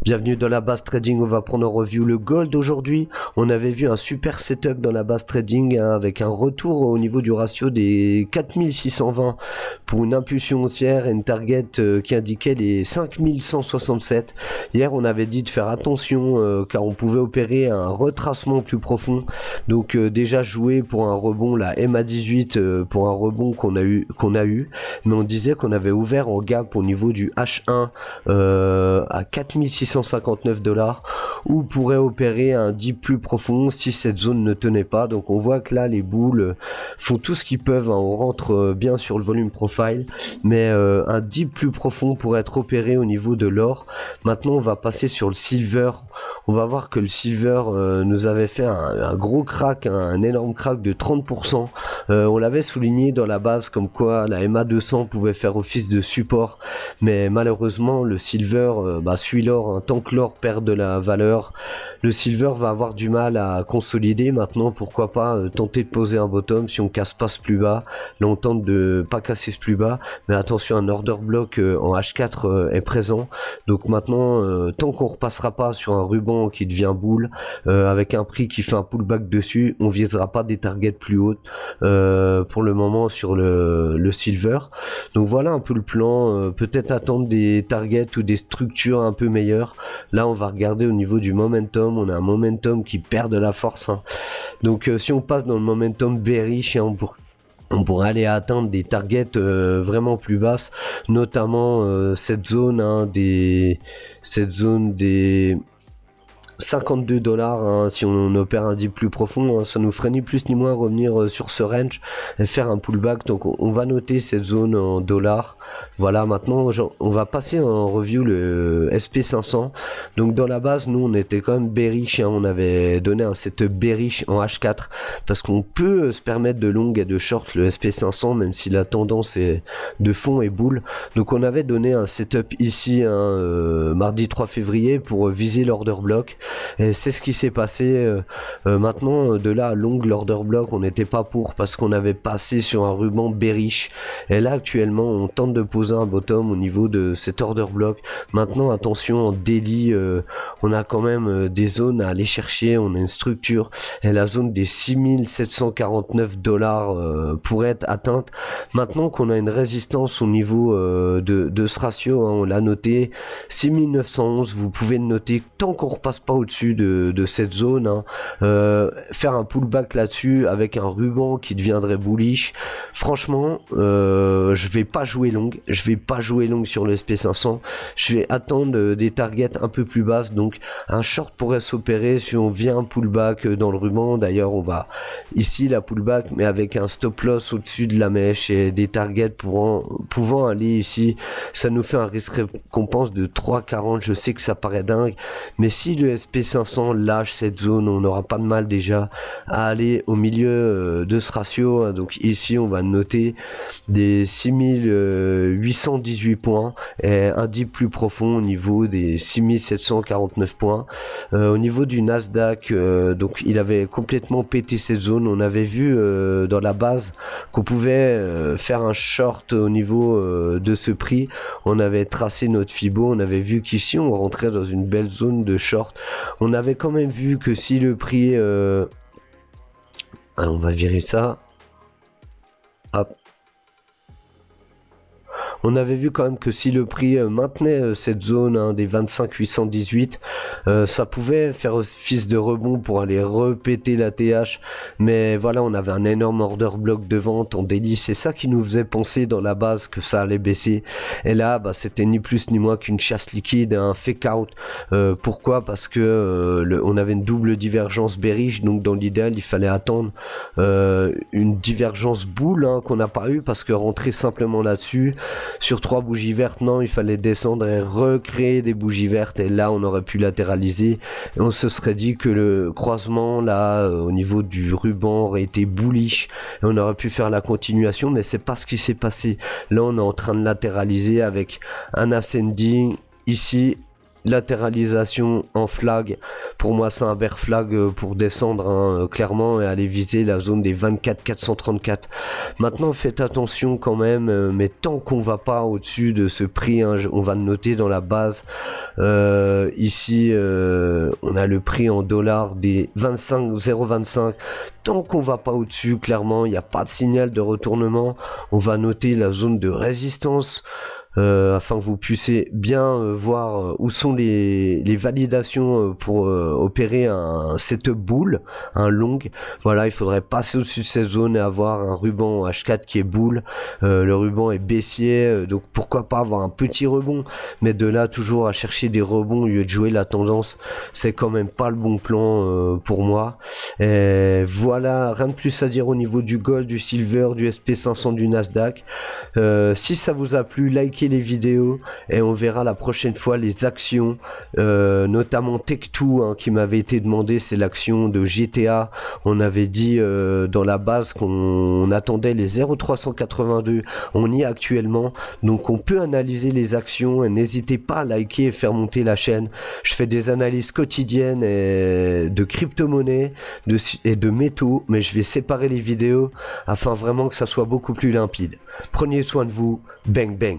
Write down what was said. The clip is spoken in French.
Bienvenue dans la base trading, on va prendre en review le gold aujourd'hui. On avait vu un super setup dans la base trading avec un retour au niveau du ratio des 4620 pour une impulsion haussière et une target qui indiquait les 5167. Hier on avait dit de faire attention car on pouvait opérer un retracement plus profond. Donc déjà jouer pour un rebond, la MA18 pour un rebond qu'on a eu. Mais on disait qu'on avait ouvert en gap au niveau du H1 à 4659 $, ou pourrait opérer un dip plus profond si cette zone ne tenait pas. Donc on voit que là les boules font tout ce qu'ils peuvent, hein. On rentre bien sur le volume profile, mais un dip plus profond pourrait être opéré au niveau de l'or. Maintenant on va passer sur le silver. On va voir que le silver nous avait fait un gros crack, un énorme crack de 30%. On l'avait souligné dans la base comme quoi la MA200 pouvait faire office de support, mais malheureusement le silver suit l'or, hein. Tant que l'or perd de la valeur, le silver va avoir du mal à consolider. Maintenant pourquoi pas tenter de poser un bottom si on casse pas ce plus bas. Là on tente de pas casser ce plus bas, mais attention, un order block en H4 est présent. Donc maintenant tant qu'on repassera pas sur un ruban qui devient boule avec un prix qui fait un pullback dessus, on visera pas des targets plus hautes pour le moment sur le silver. Donc voilà un peu le plan, peut-être attendre des targets ou des structures un peu meilleures. Là on va regarder au niveau du momentum, on a un momentum qui perd de la force, hein. Donc si on passe dans le momentum bearish, hein, on pourrait aller atteindre des targets vraiment plus basses, notamment cette zone, hein, cette zone des 52 $, hein, si on opère un dip plus profond, hein, ça nous ferait ni plus ni moins revenir sur ce range et faire un pullback. Donc on va noter cette zone en dollars. Voilà, maintenant on va passer en review le SP500. Donc dans la base nous on était quand même bearish, hein, on avait donné un setup bearish en H4 parce qu'on peut se permettre de long et de short le SP500 même si la tendance est de fond et boule. Donc on avait donné un setup ici, hein, mardi 3 février pour viser l'order block. Et c'est ce qui s'est passé. Maintenant de là à long l'order block on n'était pas pour, parce qu'on avait passé sur un ruban bearish, et là actuellement on tente de poser un bottom au niveau de cet order block. Maintenant attention, en daily on a quand même des zones à aller chercher, on a une structure et la zone des 6749 $ pourrait être atteinte. Maintenant qu'on a une résistance au niveau de ce ratio, hein, on l'a noté 6911, vous pouvez le noter tant qu'on repasse pas au-dessus de cette zone, hein. Faire un pullback là-dessus avec un ruban qui deviendrait bullish. Franchement je vais pas jouer long, sur le SP500, je vais attendre des targets un peu plus basses. Donc un short pourrait s'opérer si on vient un pullback dans le ruban. D'ailleurs on va ici la pullback mais avec un stop loss au-dessus de la mèche et des targets pouvant aller ici. Ça nous fait un risque récompense de 3,40. je sais que ça paraît dingue, mais si le SP500 lâche cette zone, on n'aura pas de mal déjà à aller au milieu de ce ratio, hein. Donc ici on va noter des 6818 points et un dip plus profond au niveau des 6749 points. Au niveau du Nasdaq, donc il avait complètement pété cette zone. On avait vu dans la base qu'on pouvait faire un short au niveau de ce prix. On avait tracé notre Fibo, on avait vu qu'ici on rentrait dans une belle zone de short. On avait quand même vu que si le prix alors on va virer ça, hop. On avait vu quand même que si le prix maintenait cette zone, hein, des 25 818, ça pouvait faire office de rebond pour aller repéter la TH. Mais voilà, on avait un énorme order block de vente en daily. C'est ça qui nous faisait penser dans la base que ça allait baisser. Et là, c'était ni plus ni moins qu'une chasse liquide, un fake out. Pourquoi? Parce que on avait une double divergence bearish. Donc dans l'idéal, il fallait attendre une divergence boule, hein, qu'on n'a pas eu, parce que rentrer simplement là-dessus sur 3 bougies vertes, non, il fallait descendre et recréer des bougies vertes, et là on aurait pu latéraliser et on se serait dit que le croisement là au niveau du ruban aurait été bullish et on aurait pu faire la continuation, mais c'est pas ce qui s'est passé. Là on est en train de latéraliser avec un ascending ici latéralisation en flag. Pour moi, c'est un bear flag pour descendre clairement et aller viser la zone des 24 434. Maintenant, faites attention quand même, mais tant qu'on va pas au-dessus de ce prix, on va le noter dans la base. Ici, on a le prix en dollars des 0,25. Tant qu'on va pas au-dessus, clairement, il n'y a pas de signal de retournement. On va noter la zone de résistance. Afin que vous puissiez bien voir où sont les validations pour opérer un setup bull, un long. Voilà, il faudrait passer au-dessus de cette zone et avoir un ruban H4 qui est bull. Le ruban est baissier, donc pourquoi pas avoir un petit rebond, mais de là toujours à chercher des rebonds au lieu de jouer la tendance, c'est quand même pas le bon plan pour moi. Et voilà, rien de plus à dire au niveau du gold, du silver, du SP500, du Nasdaq. Si ça vous a plu, likez les vidéos et on verra la prochaine fois les actions, notamment Tech2 qui m'avait été demandé. C'est l'action de GTA. On avait dit dans la base qu'on attendait les 0,382, on y est actuellement, donc on peut analyser les actions. Et n'hésitez pas à liker et faire monter la chaîne. Je fais des analyses quotidiennes de crypto-monnaies et de métaux, mais je vais séparer les vidéos afin vraiment que ça soit beaucoup plus limpide. Prenez soin de vous, bang bang.